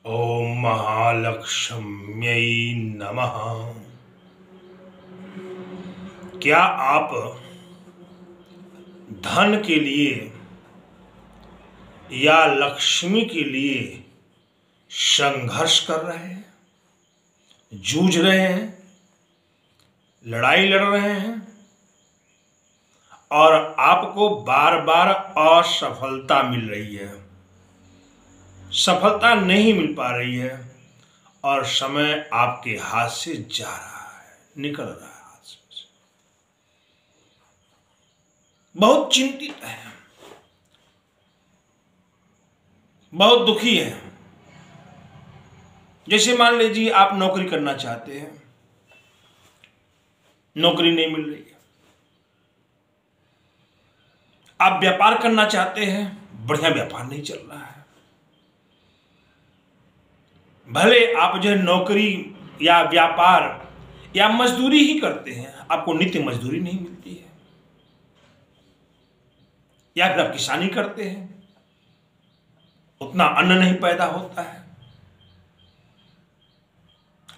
ओम महालक्ष्म्यै नमः। क्या आप धन के लिए या लक्ष्मी के लिए संघर्ष कर रहे हैं, जूझ रहे हैं, लड़ाई लड़ रहे हैं और आपको बार बार असफलता मिल रही है, सफलता नहीं मिल पा रही है और समय आपके हाथ से जा रहा है, निकल रहा है हाथ से। बहुत चिंतित है, बहुत दुखी है। जैसे मान लीजिए आप नौकरी करना चाहते हैं, नौकरी नहीं मिल रही है। आप व्यापार करना चाहते हैं, बढ़िया व्यापार नहीं चल रहा है। भले आप जो है नौकरी या व्यापार या मजदूरी ही करते हैं, आपको नित्य मजदूरी नहीं मिलती है। या फिर आप किसानी करते हैं, उतना अन्न नहीं पैदा होता है।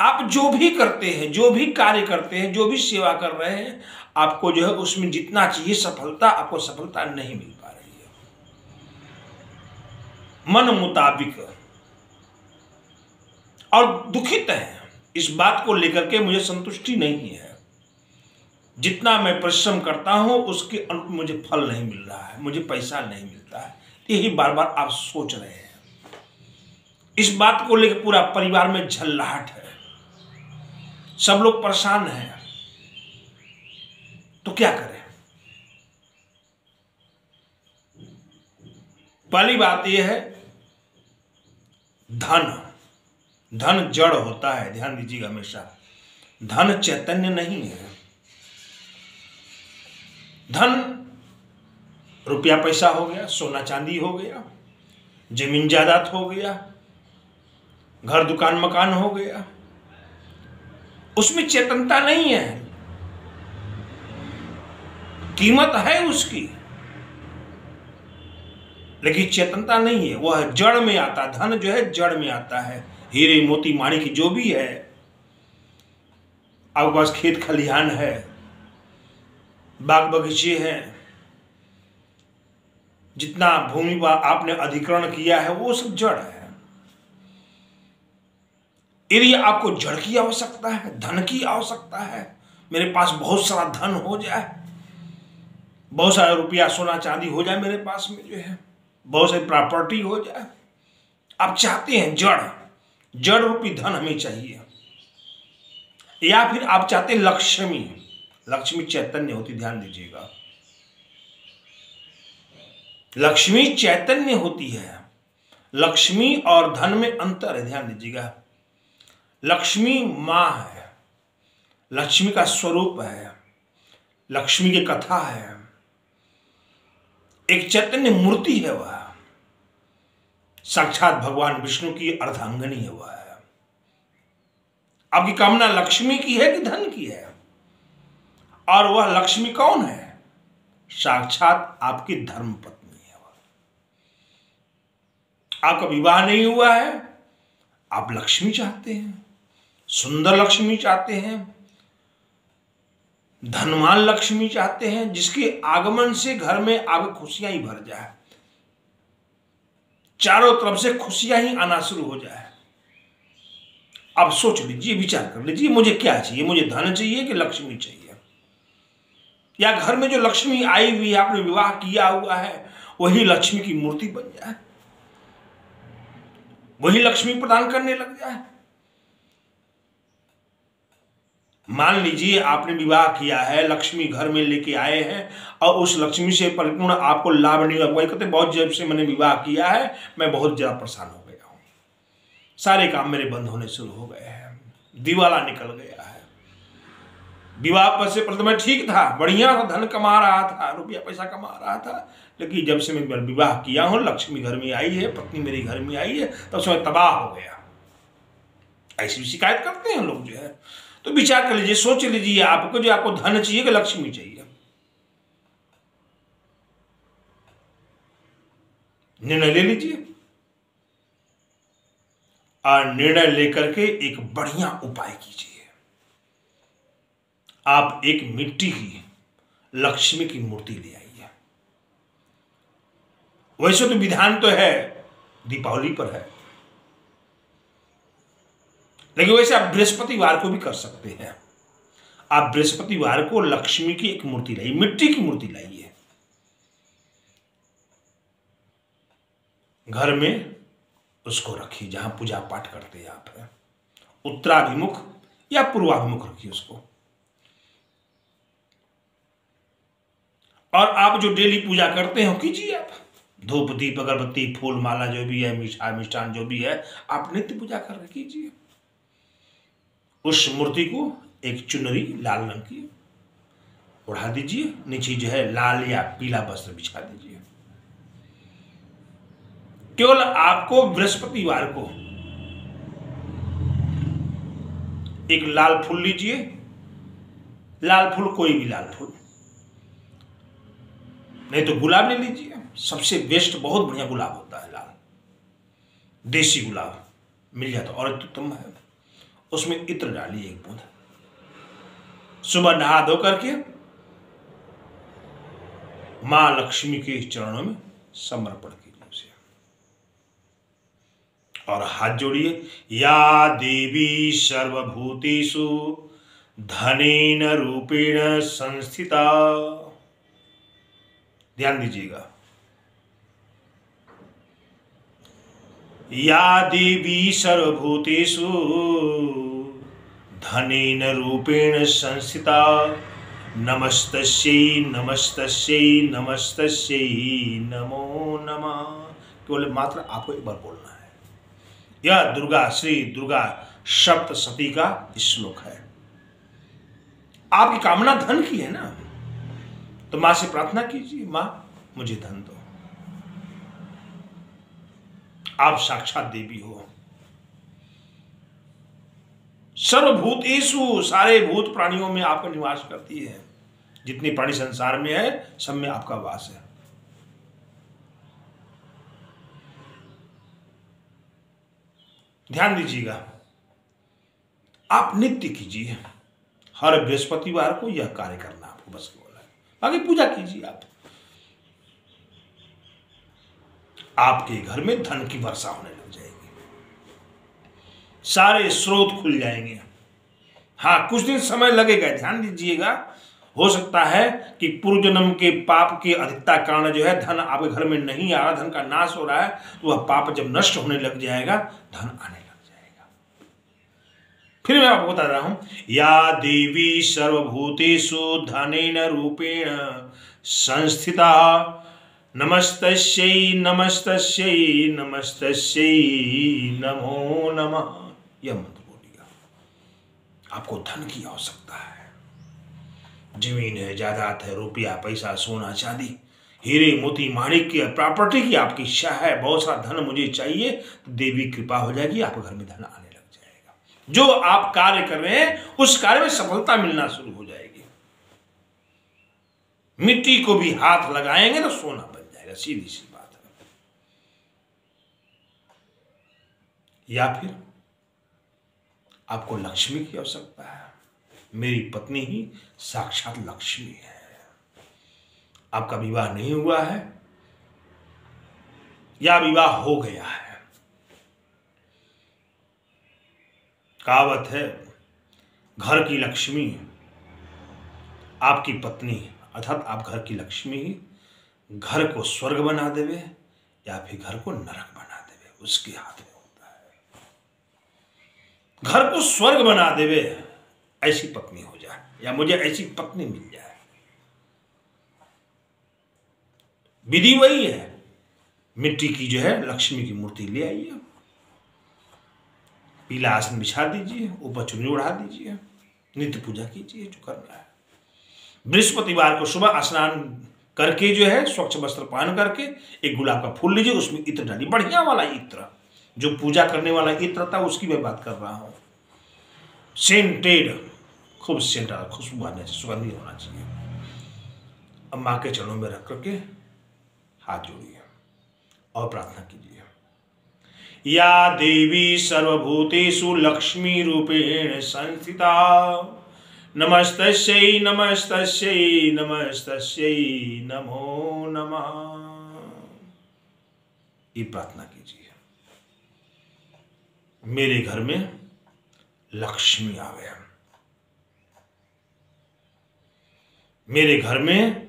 आप जो भी करते हैं, जो भी कार्य करते हैं, जो भी सेवा कर रहे हैं, आपको जो है उसमें जितना चाहिए सफलता, आपको सफलता नहीं मिल पा रही है मन मुताबिक। और दुखित है इस बात को लेकर के, मुझे संतुष्टि नहीं है। जितना मैं परिश्रम करता हूं उसके अनुरूप मुझे फल नहीं मिल रहा है, मुझे पैसा नहीं मिलता है। यही बार बार आप सोच रहे हैं। इस बात को लेकर पूरा परिवार में झल्लाहट है, सब लोग परेशान हैं। तो क्या करें? पहली बात यह है, धन जड़ होता है, ध्यान दीजिएगा हमेशा। धन चैतन्य नहीं है। धन रुपया पैसा हो गया, सोना चांदी हो गया, जमीन जायदाद हो गया, घर दुकान मकान हो गया, उसमें चेतनता नहीं है। कीमत है उसकी, लेकिन चेतनता नहीं है। वह जड़ में आता, धन जो है जड़ में आता है। हीरे मोती माणिक जो भी है, आपके पास खेत खलिहान है, बाग बगीचे हैं, जितना भूमि आपने अधिग्रहण किया है, वो सब जड़ है। यदि आपको जड़ की आवश्यकता है, धन की आवश्यकता है, मेरे पास बहुत सारा धन हो जाए, बहुत सारा रुपया सोना चांदी हो जाए, मेरे पास में जो है बहुत सारी प्रॉपर्टी हो जाए, आप चाहते हैं जड़ रूपी धन हमें चाहिए। या फिर आप चाहते हैं लक्ष्मी चैतन्य होती, ध्यान दीजिएगा, लक्ष्मी चैतन्य होती है। लक्ष्मी और धन में अंतर है, ध्यान दीजिएगा। लक्ष्मी मां है, लक्ष्मी का स्वरूप है, लक्ष्मी की कथा है, एक चैतन्य मूर्ति है। वह साक्षात भगवान विष्णु की अर्धांगिनी है। वह है। आपकी कामना लक्ष्मी की है कि धन की है? और वह लक्ष्मी कौन है? साक्षात आपकी धर्म पत्नी है। वह आपका विवाह नहीं हुआ है, आप लक्ष्मी चाहते हैं, सुंदर लक्ष्मी चाहते हैं, धनवान लक्ष्मी चाहते हैं, जिसके आगमन से घर में आप खुशियां ही भर जाए, चारों तरफ से खुशियां ही आना शुरू हो जाए। आप सोच लीजिए, विचार कर लीजिए, मुझे क्या चाहिए? मुझे धन चाहिए कि लक्ष्मी चाहिए? या घर में जो लक्ष्मी आई हुई है, आपने विवाह किया हुआ है, वही लक्ष्मी की मूर्ति बन जाए, वही लक्ष्मी प्रदान करने लग जाए। मान लीजिए आपने विवाह किया है, लक्ष्मी घर में लेके आए हैं और उस लक्ष्मी से परिपूर्ण आपको लाभ नहीं हुआ। कहते बहुत जब से मैंने विवाह किया है, मैं बहुत ज्यादा परेशान हो गया हूं, सारे काम मेरे बंद होने शुरू हो गए हैं, दिवाला निकल गया है। विवाह पर से मैं ठीक था, बढ़िया था, धन कमा रहा था, रुपया पैसा कमा रहा था, लेकिन जब से मैं विवाह किया हूं, लक्ष्मी घर में आई है, पत्नी मेरी घर में आई है, तब से मैं तबाह हो गया। ऐसी शिकायत करते हैं लोग जो है। तो विचार कर लीजिए, सोच लीजिए, आपको धन चाहिए कि लक्ष्मी चाहिए? निर्णय ले लीजिए। और निर्णय लेकर के एक बढ़िया उपाय कीजिए। आप एक मिट्टी की लक्ष्मी की मूर्ति ले आइए। वैसे तो विधान तो है दीपावली पर है, लेकिन वैसे आप बृहस्पतिवार को भी कर सकते हैं। आप बृहस्पतिवार को लक्ष्मी की एक मूर्ति लाइए, मिट्टी की मूर्ति लाइए, घर में उसको रखिए जहां पूजा पाठ करते हैं आप, उत्तराभिमुख या पूर्वाभिमुख रखिए उसको। और आप जो डेली पूजा करते हैं कीजिए। आप धूप दीप अगरबत्ती फूल माला जो भी है, मिष्ठान जो भी है, आप नित्य पूजा कर कीजिए। उस मूर्ति को एक चुनरी लाल रंग की ओढ़ा दीजिए, नीचे जो है लाल या पीला वस्त्र बिछा दीजिए। केवल आपको बृहस्पतिवार को एक लाल फूल लीजिए, लाल फूल कोई भी लाल फूल, नहीं तो गुलाब ले लीजिए, सबसे बेस्ट बहुत बढ़िया गुलाब होता है लाल, देसी गुलाब मिल जाता और उत्तम है। उसमें इत्र डालिए एक बूंद, सुबह नहा धो करके मां लक्ष्मी के चरणों में समर्पण कीजिए उसे और हाथ जोड़िए। या देवी सर्वभूतेषु धनेन रूपेण संस्थिता। ध्यान दीजिएगा, या देवी सर्वभूतेषु धनेन रूपेण संस्थिता नमस्तस्यै नमस्तस्यै नमस्तस्यै नमो नमः। केवल मात्र आपको एक बार बोलना है। यह दुर्गा श्री दुर्गा सप्तशती का श्लोक है। आपकी कामना धन की है ना, तो मां से प्रार्थना कीजिए, मां मुझे धन दो। आप साक्षात देवी हो। सर्वभूतेषु, सारे भूत प्राणियों में आपका निवास करती है। जितने प्राणी संसार में है सब में आपका वास है। ध्यान दीजिएगा, आप नित्य कीजिए। हर बृहस्पतिवार को यह कार्य करना आपको बस बोला है। बाकी पूजा कीजिए आप। आपके घर में धन की वर्षा होने लग जाएगी, सारे स्रोत खुल जाएंगे। हाँ, कुछ दिन समय लगेगा, ध्यान दीजिएगा। हो सकता है कि पूर्व जन्म के पाप के अधिकता कारण जो है धन आपके घर में नहीं आ रहा, धन का नाश हो रहा है, तो वह पाप जब नष्ट होने लग जाएगा धन आने लग जाएगा। फिर मैं आपको बता रहा हूं, या देवी सर्वभूतेषु धनेन रूपेण संस्थिता नमस्तस्यै नमस्तस्यै नमस्तस्यै नमो नमः। यह मंत्र बोलिएगा। आपको धन की आवश्यकता है, जमीन है, जायदाद है, रुपया पैसा सोना चांदी हीरे मोती माणिक की प्रॉपर्टी की आपकी इच्छा है, बहुत सारा धन मुझे चाहिए, तो देवी कृपा हो जाएगी, आपके घर में धन आने लग जाएगा। जो आप कार्य कर रहे हैं उस कार्य में सफलता मिलना शुरू हो जाएगी। मिट्टी को भी हाथ लगाएंगे तो सोना बन जाएगा, सीधी सी बात है। या फिर आपको लक्ष्मी की आवश्यकता है। मेरी पत्नी ही साक्षात लक्ष्मी है। आपका विवाह नहीं हुआ है या विवाह हो गया है, कहावत है घर की लक्ष्मी आपकी पत्नी, अर्थात आप घर की लक्ष्मी घर को स्वर्ग बना देवे या फिर घर को नरक बना देवे, उसके हाथ में होता है। घर को स्वर्ग बना देवे ऐसी पत्नी हो जाए, या मुझे ऐसी पत्नी मिल जाए। विधि वही है, मिट्टी की जो है लक्ष्मी की मूर्ति ले आइए, पीला आसन बिछा दीजिए, ऊपर चुन्नी उड़ा दीजिए, नित्य पूजा कीजिए जो करना है। बृहस्पतिवार को सुबह स्नान करके जो है स्वच्छ वस्त्र पहन करके एक गुलाब का फूल लीजिए, उसमें इत्र डालिए, बढ़िया वाला इत्र, जो पूजा करने वाला इत्र था उसकी मैं बात कर रहा हूं। सेंटेड, खूब सेंट, खुशबू आना चाहिए, सुगंधित होना चाहिए। अब मां के चरणों में रख करके हाथ जोड़िए और प्रार्थना कीजिए। या देवी सर्वभूतेषु लक्ष्मी रूपेण संस्थिता नमस्तस्यै नमस्तस्यै नमस्तस्यै नमो नमः। ये प्रार्थना कीजिए, मेरे घर में लक्ष्मी आवे, मेरे घर में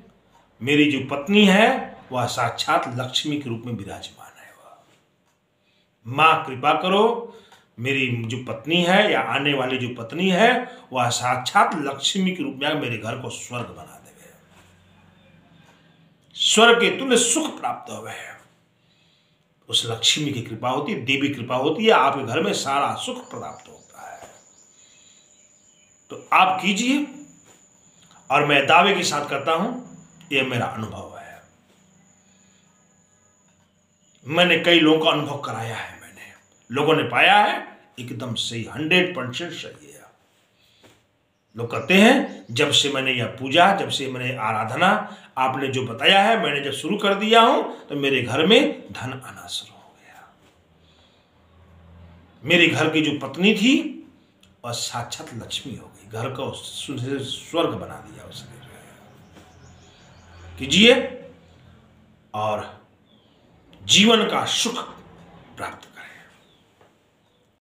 मेरी जो पत्नी है वह साक्षात लक्ष्मी के रूप में विराजमान है। वह मां कृपा करो, मेरी जो पत्नी है या आने वाली जो पत्नी है वह साक्षात लक्ष्मी के रूप में मेरे घर को स्वर्ग बना देवे, स्वर्ग के तुल्य सुख प्राप्त होवे। उस लक्ष्मी की कृपा होती है, देवी कृपा होती है, आपके घर में सारा सुख प्राप्त होता है। तो आप कीजिए, और मैं दावे के साथ करता हूं, यह मेरा अनुभव है। मैंने कई लोगों का अनुभव कराया है, मैंने लोगों ने पाया है एकदम सही, 100% सही है। लोग कहते हैं जब से मैंने यह पूजा, जब से मैंने आराधना आपने जो बताया है, मैंने जब शुरू कर दिया हूं तो मेरे घर में धन आना शुरू हो गया। मेरे घर की जो पत्नी थी और साक्षात लक्ष्मी हो गई, घर को स्वर्ग बना दिया उसने। कीजिए और जीवन का सुख प्राप्त